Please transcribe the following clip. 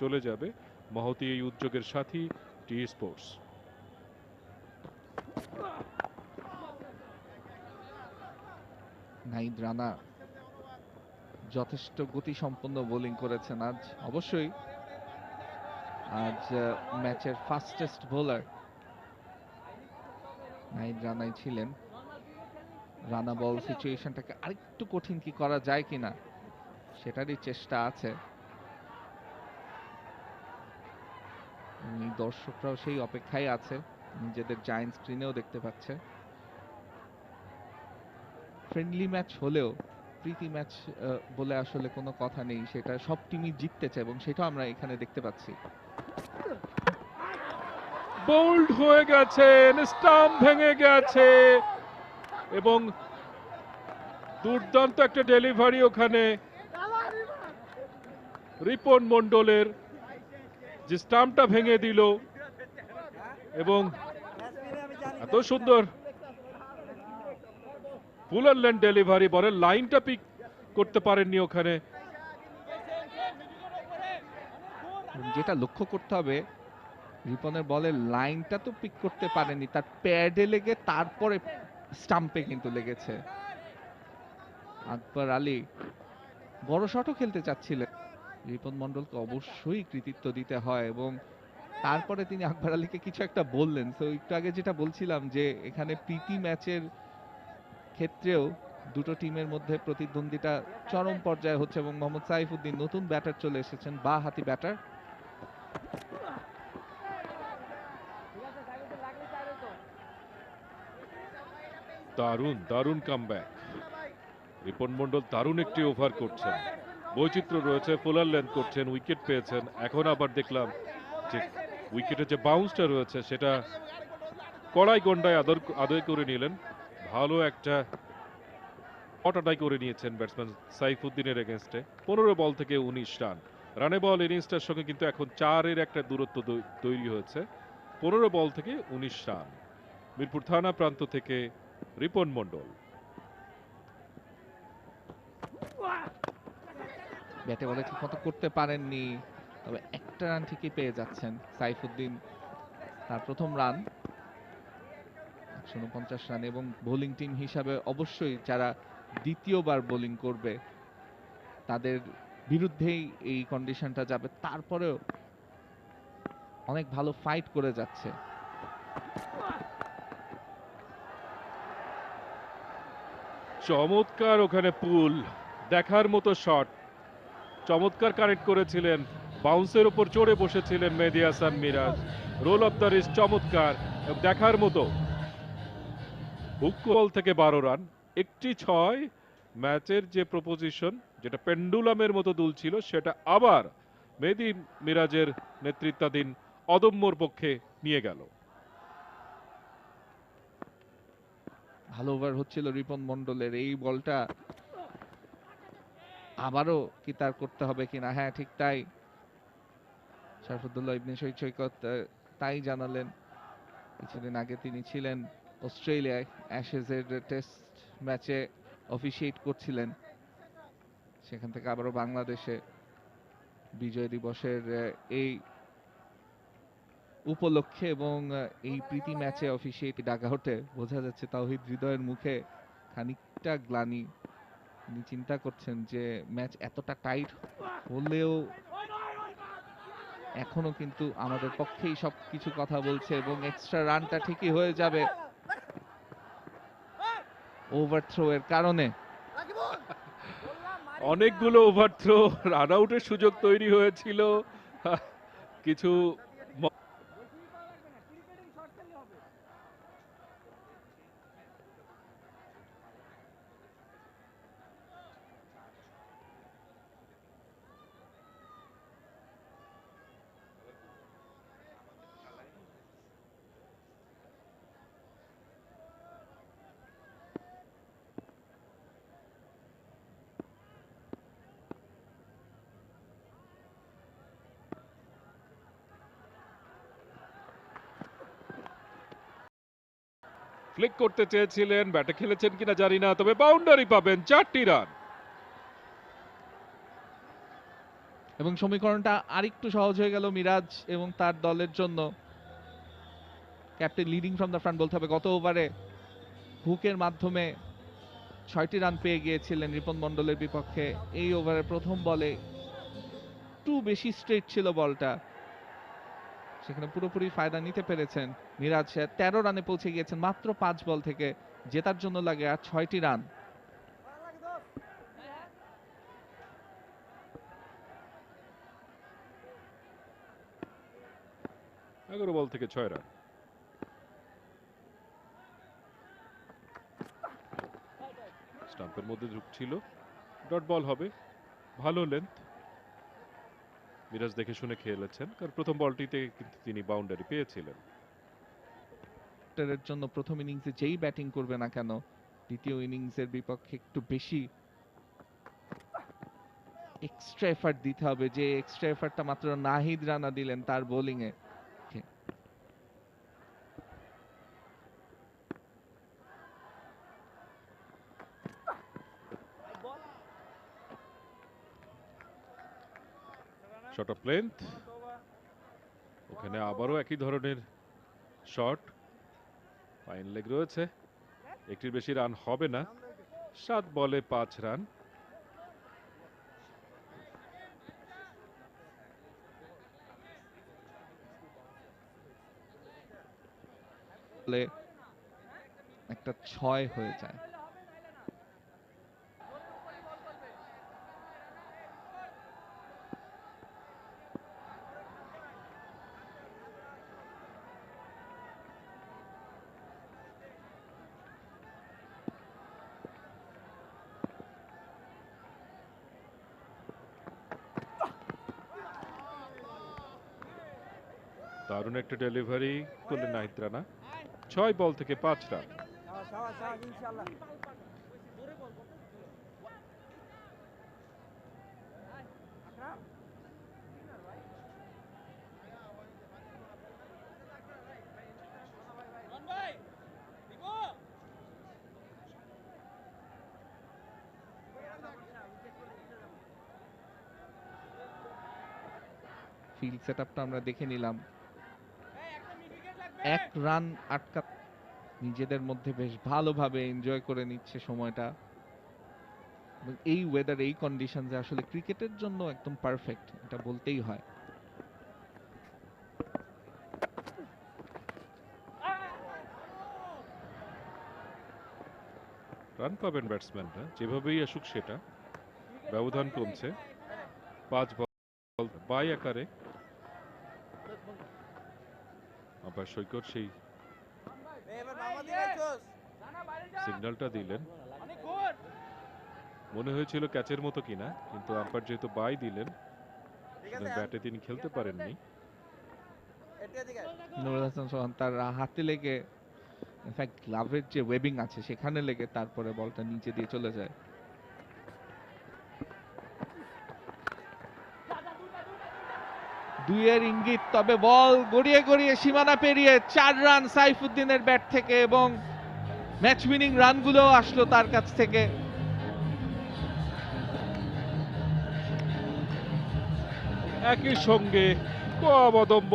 চলে যাবে মহতী এই উদ্যোগের সাথী টি স্পোর্টস। নাহিদ রানা যথেষ্ট গতিসম্পন্ন বোলিং করেছেন আজ। অবশ্যই আজ ম্যাচের ফাস্টেস্ট বোলার নাহিদ রানাই ছিলেন। রানা বল সিচুয়েশনটাকে আরেকটু কঠিন কি করা যায় কিনা সেটারই চেষ্টা আছে। দর্শকরাও সেই অপেক্ষায় আছে, নিজেদের জায়ান্ট স্ক্রিনেও দেখতে পাচ্ছে। ফ্রেন্ডলি ম্যাচ হলেও প্রীতি ম্যাচ বলে আসলে কোনো কথা নেই, সেটা সব টিমই জিততে চায় এবং সেটাও আমরা এখানে দেখতে পাচ্ছি। বোল্ড হয়ে গেছেন, স্টাম্প ভেঙে গেছে এবং দুর্দান্ত একটা ডেলিভারি ওখানে রিপন মন্ডলের, যে স্টাম্পটা ভেঙে দিল এবং এত সুন্দর ফুলার লেন ডেলিভারি, বলের লাইনটা পিক করতে পারেননি ওখানে। যেটা লক্ষ্য করতে হবে, রিপনের বলের লাইনটা তো পিক করতে পারেনি, তার প্যাডে লেগে তারপরে স্টাম্পে কিন্তু লেগেছে। আকবর আলী বড় শটও খেলতে চাচ্ছিলেন, রিপন মন্ডলকে অবশ্যই কৃতিত্ব দিতে হয় এবং তারপরে তিনি আকবর আলীকে কিছু একটা বললেন। তো একটু আগে যেটা বলছিলাম যে এখানে প্রীতি ম্যাচের ক্ষেত্রেও দুটো টিমের মধ্যে প্রতিদ্বন্দ্বিতা চরম পর্যায়ে হচ্ছে এবং মোহাম্মদ সাইফুদ্দিন নতুন ব্যাটার চলে এসেছেন, বা হাতি ব্যাটার। দারুণ দারুণ কামব্যাক, রিপন মন্ডল দারুণ একটি ওভার করছেন, বৈচিত্র্য রয়েছে, ফুলার লেন্থ করছেন, উইকেট পেয়েছেন। এখন আবার দেখলাম যে উইকেটে যে বাউন্সটা রয়েছে সেটা কড়াই গন্ডায় আদায় করে নিলেন। ভালো একটা শট আদায় করে নিয়েছেন ব্যাটসম্যান সাইফুদ্দিনের এগেনস্টে। 15 বল থেকে 19 রান। রানে বল ইনিংসটার সঙ্গে কিন্তু এখন 4-এর একটা দূরত্ব তৈরি হয়েছে। 15 বল থেকে 19 রান। মিরপুর থানা প্রান্ত থেকে রিপন মন্ডল। ব্যাটে বলে ঠিক মতো করতে পারেননি, তবে একটা রান ঠিকই পেয়ে যাচ্ছেন সাইফুদ্দিন। তার প্রথম রান 149 রান এবং বোলিং টিম হিসাবে অবশ্যই যারা দ্বিতীয়বার বোলিং করবে তাদের বিরুদ্ধেই এই কন্ডিশনটা যাবে, তারপরেও অনেক ভালো ফাইট করে যাচ্ছে। চমৎকার ওখানে পুল, দেখার মতো শট, চমৎকার কানেক্ট করেছিলেন, বাউন্সের উপর চড়ে বসেছিলেন Mehedi Hasan Miraz. Roll of the wrist চমৎকার, দেখার মতো। হুক বল থেকে 12 রান, একটি 6। ম্যাচের যে প্রপোজিশন, যেটা পেন্ডুলামের মতো দুলছিল, সেটা আবার মেহেদী মিরাজের নেতৃত্বাধীন অদম্যর পক্ষে নিয়ে গেল। ভালো ওভার হচ্ছিল রিপন মন্ডলের, এই বলটা আবারও কি তার করতে হবে কিনা। হ্যাঁ, ঠিক তাই, শরফুদ্দৌল্লাহ ইবনে শহীদ সৈকত তাই জানালেন। কিছুদিন আগে তিনি ছিলেন অস্ট্রেলিয়ায়, অ্যাশেজের টেস্ট ম্যাচে অফিশিয়েট করছিলেন, সেখান থেকে আবারও বাংলাদেশে বিজয় দিবসের এই উপলক্ষে এবং এই প্রীতি ম্যাচে অফিশিয়েট ডাকআউটে বোঝা যাচ্ছে তাওহিদ হৃদয়ের মুখে খানিকটা গ্লানি। তিনি চিন্তা করছেন যে ম্যাচ এতটা টাইট হলেও এখনো কিন্তু আমাদের পক্ষেই সব কিছু কথা বলছে এবং এক্সট্রা রানটা ঠিকই হয়ে যাবে ওভারথ্রো এর কারণে। অনেকগুলো ওভারথ্রো, রান আউটের সুযোগ তৈরি হয়েছিল, কিছু ফ্লিক করতে চেয়েছিলেন, ব্যাটে খেলেছেন কিনা জানি না, তবে বাউন্ডারি পাবেন, 4টি রান। এবং সমীকরণটা আরেকটু সহজ হয়ে গেল মিরাজ এবং তার দলের জন্য। Captain leading from the front বলতে হবে। গত ওভারে হুকের মাধ্যমে 6টি রান পেয়ে গিয়েছিলেন রিপন মন্ডলের বিপক্ষে। এই ওভারের প্রথম বলে একটু বেশি স্ট্রেট ছিল বলটা, সেখানে পুরোপুরি ফায়দা নিতে পেরেছেন মিরাজ। 13 রানে পৌঁছে গিয়েছেন মাত্র 5 বল থেকে। জেতার জন্য লাগে আর 6টি রান। 11 বল থেকে 6 রান। স্টাম্পের মধ্যে ঢুকছিল, ডট বল হবে। ভালো লেন্থ, মিরাজ দেখে শুনে খেলেছেন, কারণ প্রথম বলটিতে কিন্তু তিনি বাউন্ডারি পেয়েছিলেন। এর জন্য প্রথম ইনিংসে যেই ব্যাটিং করবে না কেন, দ্বিতীয় ইনিংসের বিপক্ষে একটু বেশি এক্সট্রা এফার্ট দিতে হবে। যে এক্সট্রা এফার্টটা মাত্র নাহিদ রানা দিলেন তার bowling A. Shot of length, ওখানে আবারও একই ধরনের শট। ফাইন লেগ রয়েছে, একটির বেশি রান হবে না। 7 বলে 5 রান। একটা 6 হয়ে যায়। দারুণ একটা ডেলিভারি করলেন নাহিদ রানা। 6 বল থেকে 5 রান। ফিল্ড সেটআপটা আমরা দেখে নিলাম। 1 রান আটকা নিজেদের মধ্যে বেশ ভালোভাবে এনজয় করে নিচ্ছে সময়টা। এই ওয়েদার, এই কন্ডিশনসে আসলে ক্রিকেটের জন্য একদম পারফেক্ট, এটা বলতেই হয়। রান পাবেন ব্যাটসম্যানরা, যেভাবেই আসুক সেটা। ব্যবধান কমছে, 5 বল বাই আকারে। আবার সৈকত সেই সিগন্যালটা দিলেন। মনে হয়েছিল ক্যাচের মতো কিনা, কিন্তু আম্পায়ার যেহেতু বাই দিলেন, ব্যাটে তিনি খেলতে পারেননি। নুরুল হাসান সোহান তার হাতে লেগে, ইনফ্যাক্ট গ্লাভের যে ওয়েবিং আছে সেখানে লেগে তারপরে বলটা নিচে দিয়ে চলে যায়। দুইয়ের ইঙ্গিত, তবে বল গড়িয়ে গড়িয়ে সীমানা পেরিয়ে 4 রান সাইফুদ্দিনের ব্যাট থেকে, এবং ম্যাচ উইনিং রানগুলো আসলো তার কাছ থেকে। একই সঙ্গে অবদম্ব